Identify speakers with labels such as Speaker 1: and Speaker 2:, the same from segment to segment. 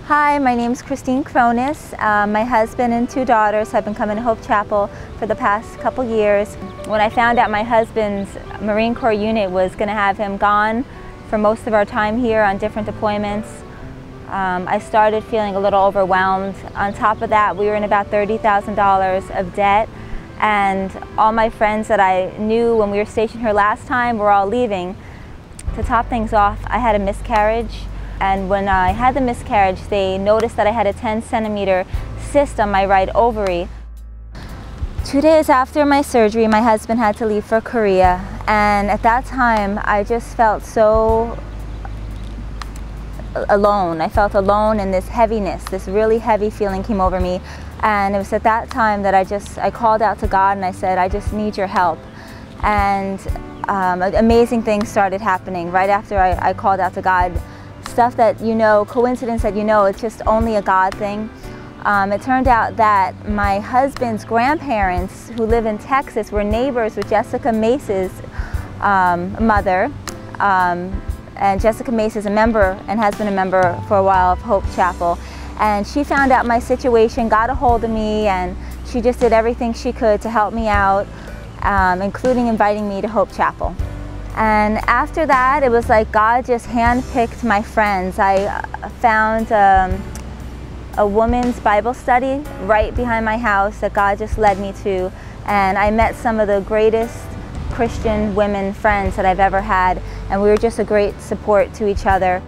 Speaker 1: Hi, my name is Chronis. My husband and two daughters have been coming to Hope Chapel for the past couple years. When I found out my husband's Marine Corps unit was going to have him gone for most of our time here on different deployments, I started feeling a little overwhelmed. On top of that, we were in about $30,000 of debt, and all my friends that I knew when we were stationed here last time were all leaving. To top things off, I had a miscarriage. And when I had the miscarriage, they noticed that I had a 10-centimeter cyst on my right ovary. 2 days after my surgery, my husband had to leave for Korea. And at that time, I just felt so alone. I felt alone, and this heaviness, this really heavy feeling came over me. And it was at that time that I called out to God and I said, I just need your help. And amazing things started happening right after I called out to God. Stuff that you know, coincidence that you know, it's just only a God thing. It turned out that my husband's grandparents, who live in Texas, were neighbors with Jessica Mace's mother. And Jessica Mace is a member and has been a member for a while of Hope Chapel. And she found out my situation, got a hold of me, and she just did everything she could to help me out, including inviting me to Hope Chapel. And after that, it was like God just handpicked my friends. I found a women's Bible study right behind my house that God just led me to. And I met some of the greatest Christian women friends that I've ever had. And we were just a great support to each other.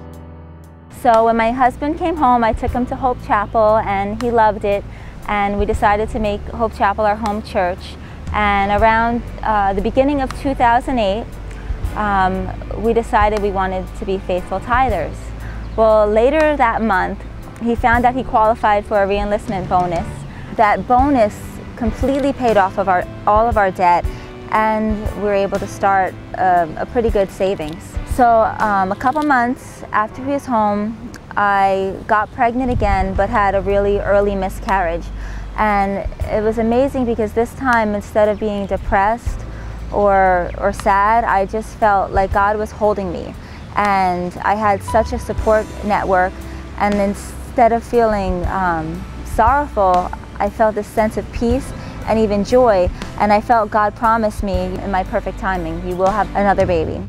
Speaker 1: So when my husband came home, I took him to Hope Chapel, and he loved it. And we decided to make Hope Chapel our home church. And around the beginning of 2008, we decided we wanted to be faithful tithers. Well, later that month, he found out he qualified for a re-enlistment bonus. That bonus completely paid off of all of our debt, and we were able to start a pretty good savings. So a couple months after he was home, I got pregnant again, but had a really early miscarriage. And it was amazing because this time, instead of being depressed or sad, I just felt like God was holding me, and I had such a support network. And instead of feeling sorrowful, I felt this sense of peace and even joy, and I felt God promised me, in my perfect timing, you will have another baby.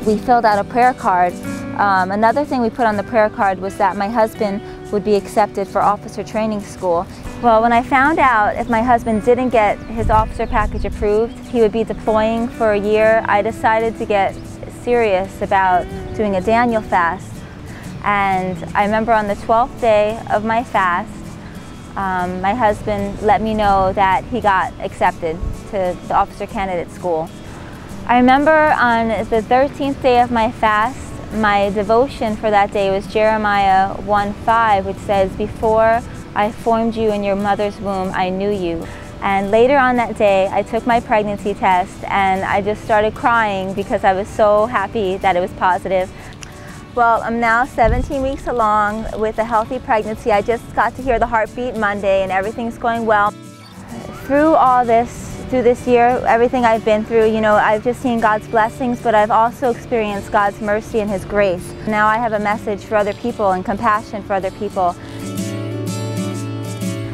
Speaker 1: We filled out a prayer card. Another thing we put on the prayer card was that my husband would be accepted for officer training school. Well, when I found out if my husband didn't get his officer package approved, he would be deploying for a year, I decided to get serious about doing a Daniel fast. And I remember on the 12th day of my fast, my husband let me know that he got accepted to the officer candidate school. I remember on the 13th day of my fast, my devotion for that day was Jeremiah 1:5, which says, "Before I formed you in your mother's womb, I knew you." And later on that day, I took my pregnancy test, and I just started crying because I was so happy that it was positive. Well, I'm now 17 weeks along with a healthy pregnancy. I just got to hear the heartbeat Monday, and everything's going well. Through all this, through this year, everything I've been through, you know, I've just seen God's blessings, but I've also experienced God's mercy and His grace. Now I have a message for other people and compassion for other people.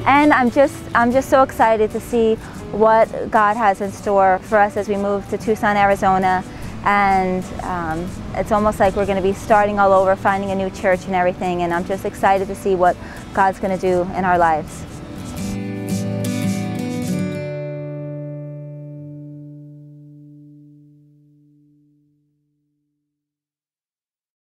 Speaker 1: And I'm just so excited to see what God has in store for us as we move to Tucson, Arizona. And it's almost like we're going to be starting all over, finding a new church and everything. And I'm just excited to see what God's going to do in our lives.